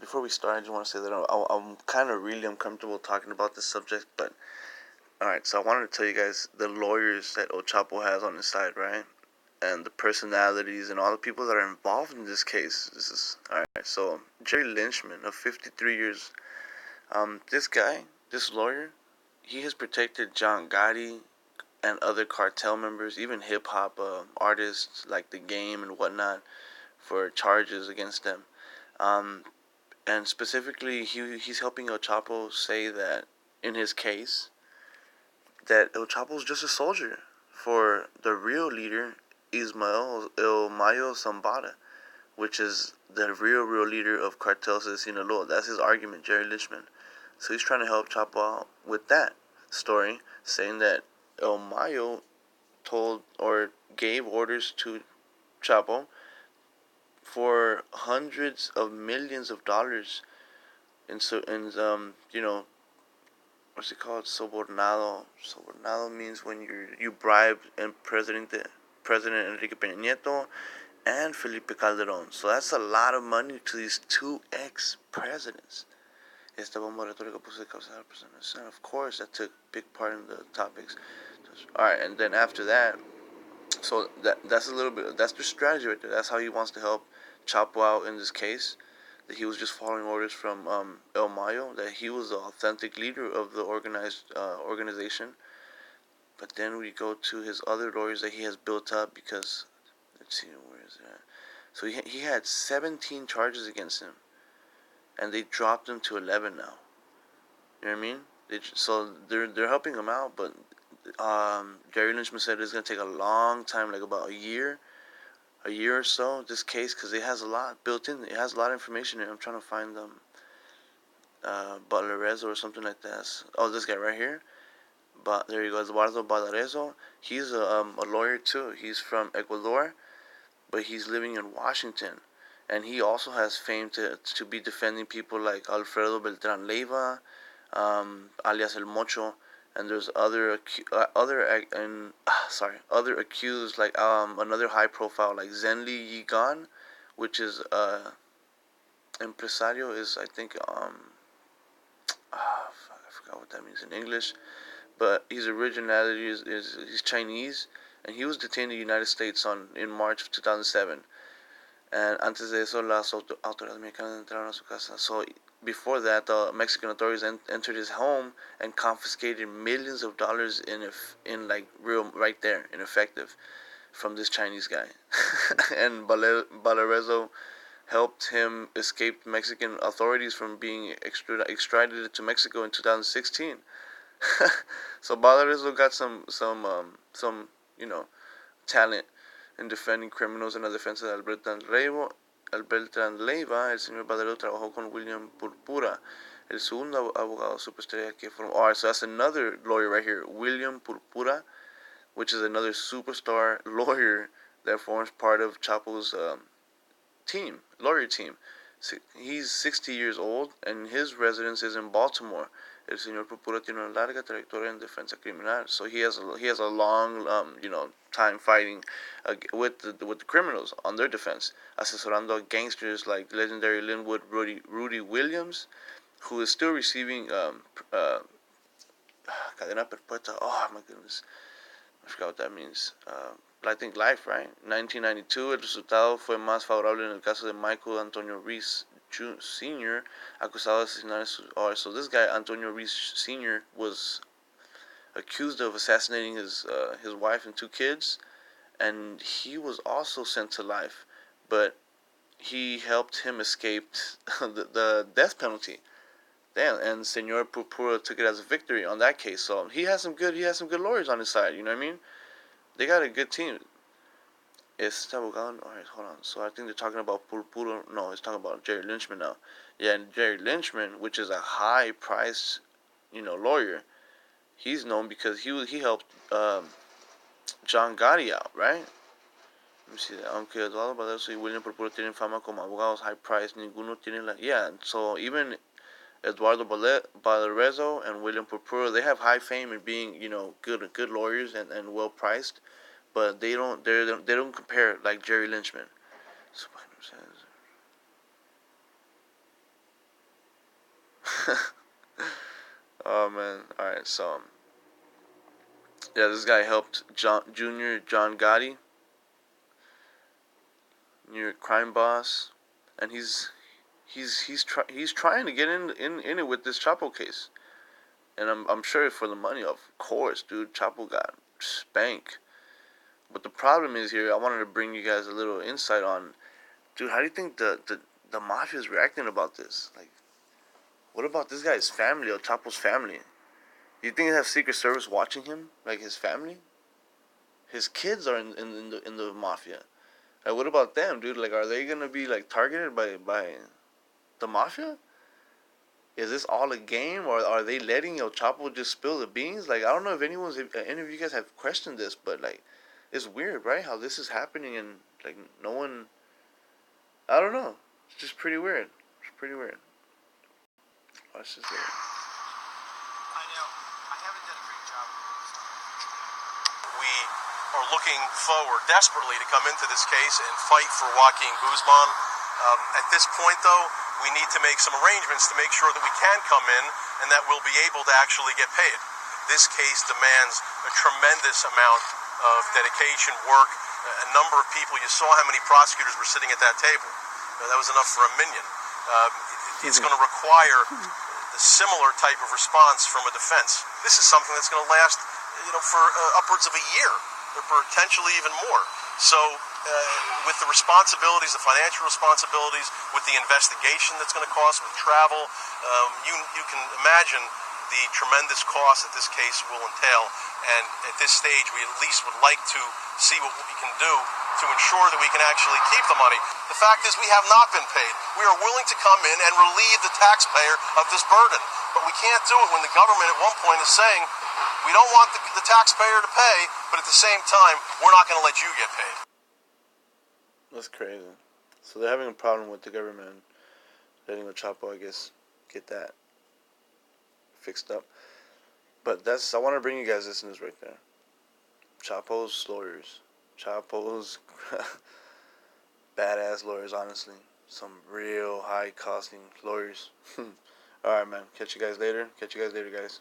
before we start, I just want to say that I'm kind of really uncomfortable talking about this subject, but alright, so I wanted to tell you guys the lawyers that El Chapo has on his side, right? And the personalities and all the people that are involved in this case. This is alright. So Jerry Lynchman, of 53 years, this guy, this lawyer, he has protected John Gotti and other cartel members, even hip hop artists like The Game and whatnot, for charges against them. Um, and specifically, he's helping El Chapo say that in his case that El Chapo's just a soldier for the real leader, Ismael El Mayo Zambada, which is the real leader of Cartel de Sinaloa. That's his argument, Jerry Lynchman. So he's trying to help Chapo out with that story, saying that El Mayo told or gave orders to Chapo for hundreds of millions of dollars what's it called? Sobornado. Sobornado means when you bribe President Enrique Peña Nieto and Felipe Calderon. So that's a lot of money to these two ex-presidents. Esta bomba retórica puso de causa de personas. And of course, that took big part in the topics. Alright, and then after that, so that's a little bit, that's their strategy right there. That's how he wants to help Chapo out in this case. That he was just following orders from El Mayo, that he was the authentic leader of the organized organization. But then we go to his other lawyers that he has built up because, let's see, where is that? So he had 17 charges against him, and they dropped him to 11 now. You know what I mean? So they're helping him out, but Gary Lynchman said it's gonna take a long time, like about a year or so, this case, because it has a lot built in. It has a lot of information in it. I'm trying to find them. Balarezo or something like that. Oh, this guy right here. But there you go, Eduardo Balarezo. He's a lawyer too. He's from Ecuador, but he's living in Washington, and he also has fame to be defending people like Alfredo Beltran Leiva, alias El Mocho, and there's other accused like another high profile like Zenli Yigan, which is empresario is I think I forgot what that means in English, but his originality is he's Chinese, and he was detained in the United States in March of 2007. And antes de eso, las autoridades mexicanas entraron a su casa. So before that, the Mexican authorities entered his home and confiscated millions of dollars in like real right there in effective from this Chinese guy. And Balarezo helped him escape Mexican authorities from being extradited to Mexico in 2016. So Balarezo got some talent en defending criminals en la defensa de Beltrán Leiva. El señor Badalero trabajó con William Purpura, el segundo abogado superestrella que formó. Alright, so that's another lawyer right here, William Purpura, which is another superstar lawyer that forms part of Chapo's lawyer team. He's 60 years old, and his residence is in Baltimore. El señor Purpura tiene una larga trayectoria en defensa criminal, so he has a long time fighting with the criminals on their defense, asesorando gangsters like legendary Linwood Rudy Williams, who is still receiving cadena perpetua. Oh my goodness, I forgot what that means. But I think life, right? 1992, el resultado fue más favorable en el caso de Michael Antonio Reese Sr., acusado de asesinar a su... Oh, so this guy, Antonio Reese Sr., was accused of assassinating his wife and two kids, and he was also sent to life, but he helped him escape the death penalty. Damn, and Senor Purpura took it as a victory on that case. So he has some good lawyers on his side. You know what I mean? They got a good team. Alright, hold on. So I think they're talking about Purpura. No, it's talking about Jerry Lynchman now. Yeah, and Jerry Lynchman, which is a high-priced, lawyer, he's known because he helped John Gotti out, right? Let me see that. Aunque Eduardo Balarezo y William Purpura tienen fama como abogados high-priced, ninguno tiene la... Yeah, so even Eduardo Balarezo and William Purpura, they have high fame in being, good lawyers and well priced, but they don't compare like Jerry Lynchman. Oh man. All right. So yeah, this guy helped John Gotti, New York crime boss, and he's trying to get in it with this Chapo case, and I'm sure for the money, of course, dude. Chapo got spanked. But the problem is here. I wanted to bring you guys a little insight on, dude. How do you think the mafia is reacting about this? Like, what about this guy's family, or Chapo's family? Do you think they have Secret Service watching him, like his family? His kids are in the mafia. Like, what about them, dude? Like, are they gonna be like targeted by the mafia? Is this all a game, or are they letting El Chapo just spill the beans? Like, I don't know if any of you guys have questioned this, but like, it's weird, right? How this is happening and like no one. I don't know. It's just pretty weird. It's pretty weird. Watch this later. I know. I haven't done a great job with this. We are looking forward desperately to come into this case and fight for Joaquin Guzman. At this point, though, we need to make some arrangements to make sure that we can come in and that we'll be able to actually get paid. This case demands a tremendous amount of dedication, work, a number of people. You saw how many prosecutors were sitting at that table. That was enough for a minion. It's going to require the similar type of response from a defense. This is something that's going to last, for upwards of a year, or potentially even more. So, with the responsibilities, the financial responsibilities, with the investigation that's going to cost, with travel, you can imagine the tremendous cost that this case will entail. And at this stage, we at least would like to see what we can do to ensure that we can actually keep the money. The fact is, we have not been paid. We are willing to come in and relieve the taxpayer of this burden, but we can't do it when the government at one point is saying, we don't want the taxpayer to pay, but at the same time, we're not going to let you get paid. That's crazy. So they're having a problem with the government letting the Chapo, I guess, get that fixed up. But I want to bring you guys this news right there. Chapos Lawyers. Chapos badass lawyers, honestly. Some real high costing lawyers. Alright, man. Catch you guys later, guys.